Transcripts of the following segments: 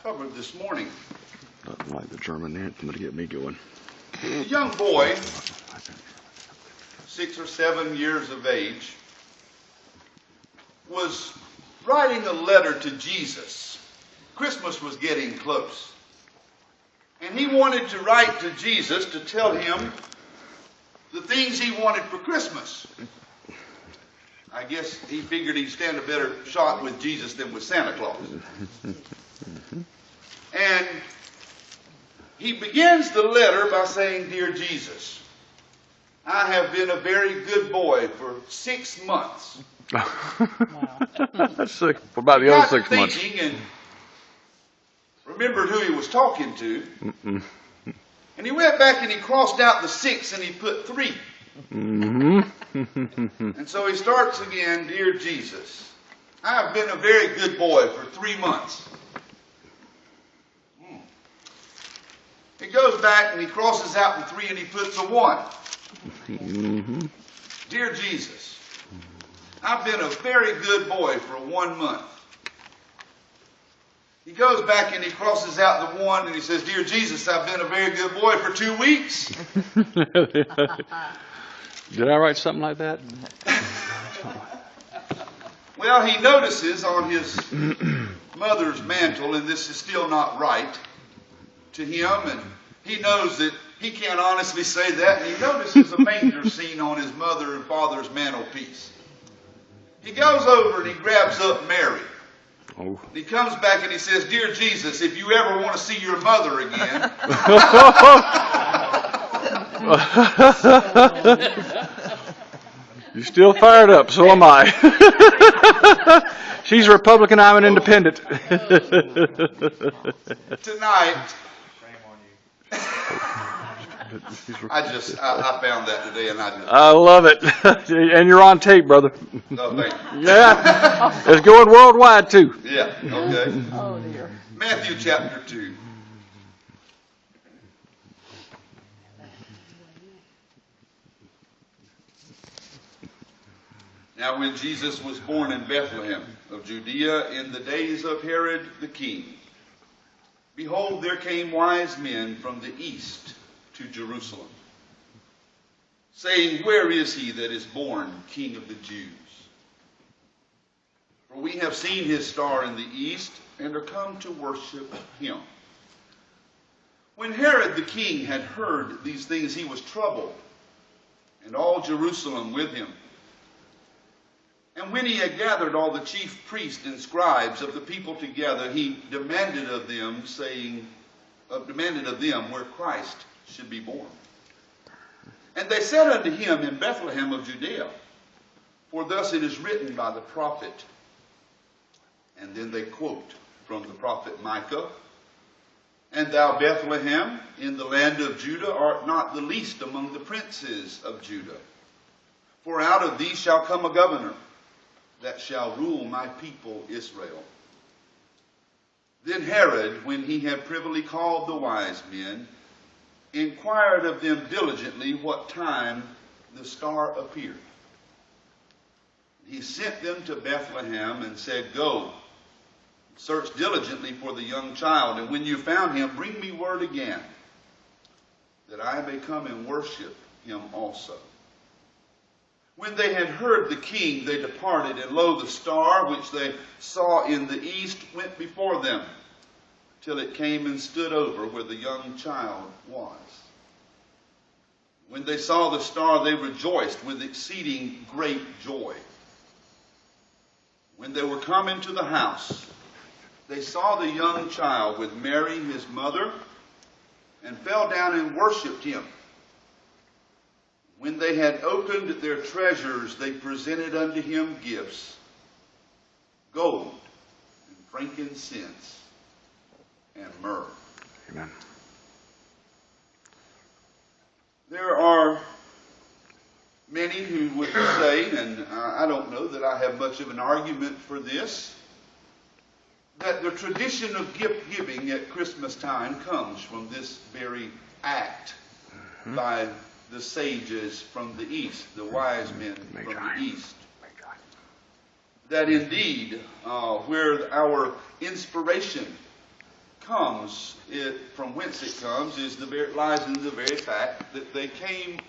covered this morning. Nothing like the German anthem to get me going. A young boy, 6 or 7 years of age, was writing a letter to Jesus. Christmas was getting close. And he wanted to write to Jesus to tell him the things he wanted for Christmas. I guess he figured he'd stand a better shot with Jesus than with Santa Claus. And he begins the letter by saying, "Dear Jesus, I have been a very good boy for 6 months." That's sick. What about the other 6 months? And remembered who he was talking to. And he went back and he crossed out the 6 and he put 3. And so he starts again, "Dear Jesus, I have been a very good boy for 3 months." He goes back and he crosses out the 3 and he puts a 1. "Dear Jesus, I've been a very good boy for 1 month." He goes back and he crosses out the 1 and he says, "Dear Jesus, I've been a very good boy for 2 weeks." Did I write something like that? Well, he notices on his mother's mantle, and this is still not right to him, and he knows that he can't honestly say that, and he notices a manger scene on his mother and father's mantelpiece. He goes over and he grabs up Mary. Oh. And he comes back and he says, "Dear Jesus, if you ever want to see your mother again..." You're still fired up, so am I. She's a Republican, I'm an independent. Tonight, I found that today, and I love it. And you're on tape, brother. Oh, thank you. Yeah. It's going worldwide, too. Yeah, okay. Oh, dear. Matthew chapter 2. Now when Jesus was born in Bethlehem of Judea in the days of Herod the king, behold, there came wise men from the east to Jerusalem, saying, "Where is he that is born King of the Jews? For we have seen his star in the east and are come to worship him." When Herod the king had heard these things, he was troubled, and all Jerusalem with him. And when he had gathered all the chief priests and scribes of the people together, he demanded of them where Christ should be born. And they said unto him, "In Bethlehem of Judea, for thus it is written by the prophet." And then they quote from the prophet Micah, "And thou, Bethlehem, in the land of Judah, art not the least among the princes of Judah. For out of thee shall come a governor, that shall rule my people Israel." Then Herod, when he had privily called the wise men, inquired of them diligently what time the star appeared. He sent them to Bethlehem and said, "Go, search diligently for the young child, and when you found him, bring me word again, that I may come and worship him also." When they had heard the king, they departed, and lo, the star which they saw in the east went before them, till it came and stood over where the young child was. When they saw the star, they rejoiced with exceeding great joy. When they were come into the house, they saw the young child with Mary his mother, and fell down and worshipped him. When they had opened their treasures, they presented unto him gifts, gold and frankincense and myrrh. Amen. There are many who would say, and I don't know that I have much of an argument for this, that the tradition of gift giving at Christmas time comes from this very act by the sages from the east, the wise men from the east. That indeed, where our inspiration from whence it comes, lies in the very fact that they came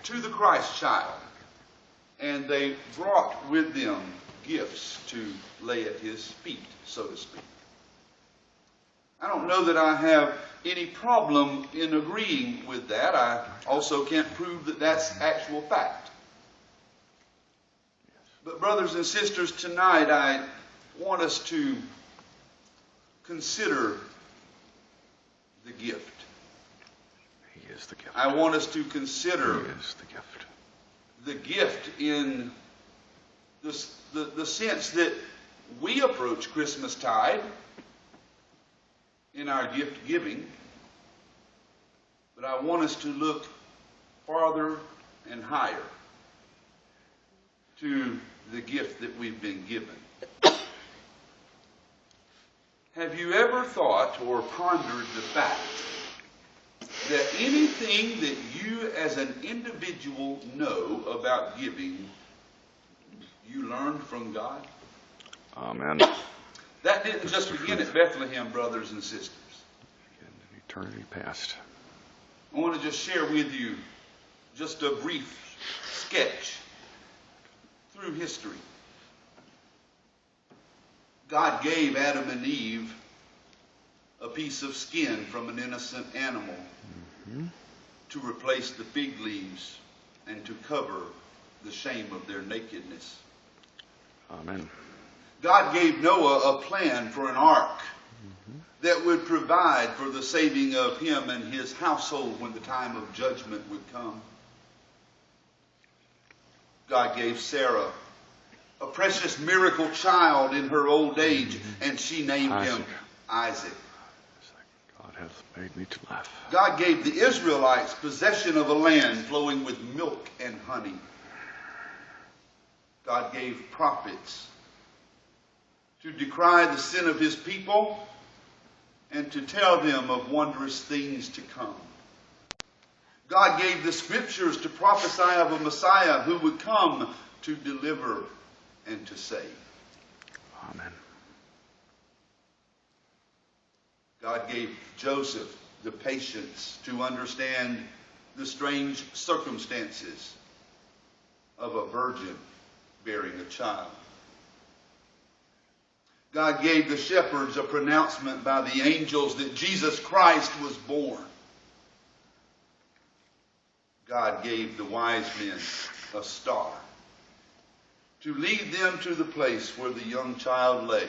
to the Christ child, and they brought with them gifts to lay at his feet, so to speak. I don't know that I have any problem in agreeing with that. I also can't prove that that's actual fact. But brothers and sisters, tonight I want us to consider the gift. He is the gift. I want us to consider He is the gift. The gift in the sense that we approach Christmastide in our gift giving, but I want us to look farther and higher to the gift that we've been given. Have you ever thought or pondered the fact that anything that you as an individual know about giving, you learned from God? Amen. That didn't just begin at Bethlehem, brothers and sisters. In eternity past. I want to just share with you just a brief sketch through history. God gave Adam and Eve a piece of skin from an innocent animal to replace the fig leaves and to cover the shame of their nakedness. Amen. God gave Noah a plan for an ark that would provide for the saving of him and his household when the time of judgment would come. God gave Sarah a precious miracle child in her old age, and she named him Isaac. God hath made me to laugh. God gave the Israelites possession of a land flowing with milk and honey. God gave prophets to decry the sin of his people and to tell them of wondrous things to come. God gave the scriptures to prophesy of a Messiah who would come to deliver and to save. Amen. God gave Joseph the patience to understand the strange circumstances of a virgin bearing a child. God gave the shepherds a pronouncement by the angels that Jesus Christ was born. God gave the wise men a star to lead them to the place where the young child lay,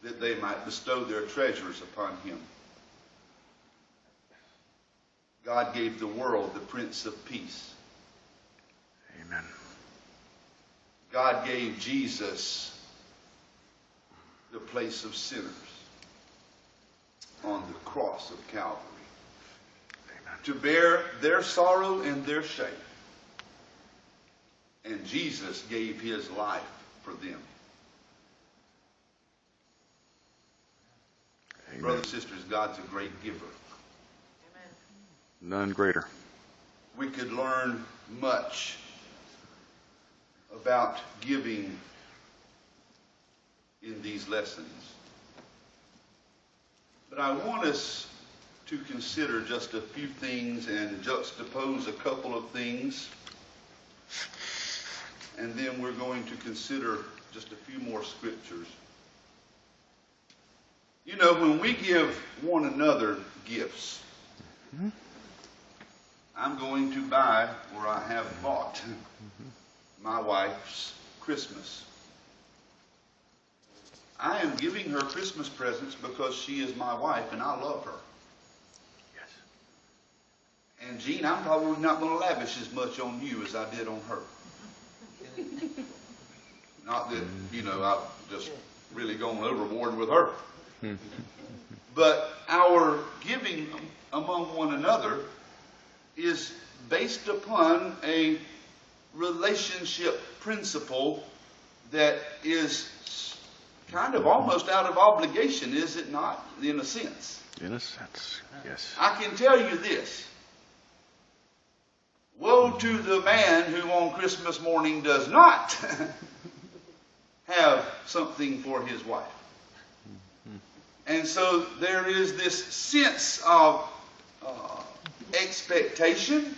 that they might bestow their treasures upon him. God gave the world the Prince of Peace. Amen. God gave Jesus the place of sinners on the cross of Calvary. Amen. To bear their sorrow and their shame. And Jesus gave his life for them. Amen. Brothers and sisters, God's a great giver. None greater. We could learn much about giving in these lessons. But I want us to consider just a few things and juxtapose a couple of things. And then we're going to consider just a few more scriptures. You know, when we give one another gifts, I'm going to buy, or I have bought, my wife's Christmas. I am giving her Christmas presents because she is my wife and I love her. Yes. And Jean, I'm probably not going to lavish as much on you as I did on her. Not that, you know, I've just really gone overboard with her. But our giving among one another is based upon a relationship principle that is kind of almost out of obligation, is it not, in a sense? In a sense, yes. I can tell you this. Woe to the man who on Christmas morning does not have something for his wife. And And so there is this sense of expectation.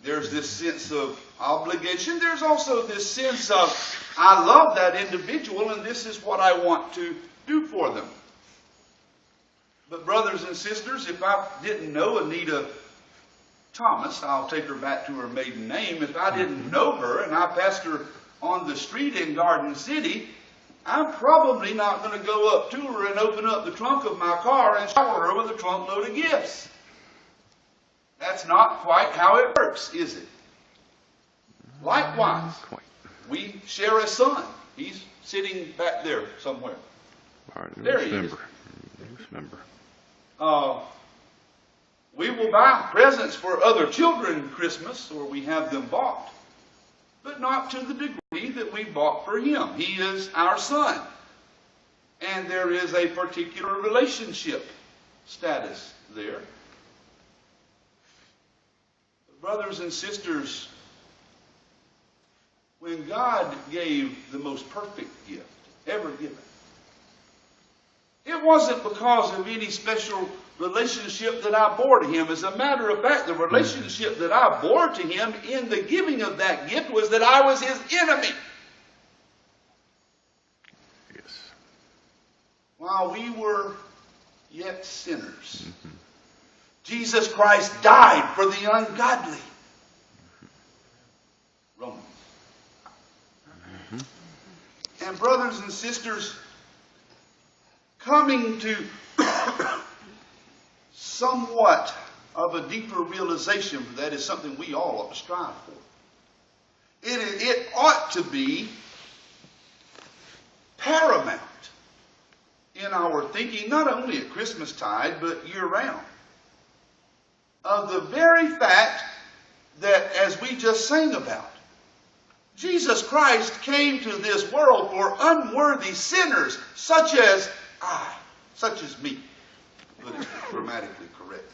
There's this sense of obligation. There's also this sense of, I love that individual and this is what I want to do for them. But brothers and sisters, if I didn't know Anita Thomas, I'll take her back to her maiden name. If I didn't know her and I passed her on the street in Garden City, I'm probably not going to go up to her and open up the trunk of my car and shower her with a trunk load of gifts. That's not quite how it works, is it? Likewise, we share a son. He's sitting back there somewhere. There he is. We will buy presents for other children Christmas, or we have them bought, but not to the degree that we bought for him. He is our son. And there is a particular relationship status there. Brothers and sisters, when God gave the most perfect gift ever given, it wasn't because of any special relationship that I bore to him. As a matter of fact, the relationship that I bore to him in the giving of that gift was that I was his enemy. Yes. While we were yet sinners, Jesus Christ died for the ungodly. Romans. And brothers and sisters, coming to somewhat of a deeper realization for that is something we all ought to strive for. It ought to be paramount in our thinking, not only at Christmastide, but year-round, of the very fact that, as we just sang about, Jesus Christ came to this world for unworthy sinners, such as I, such as me. Put it grammatically correct.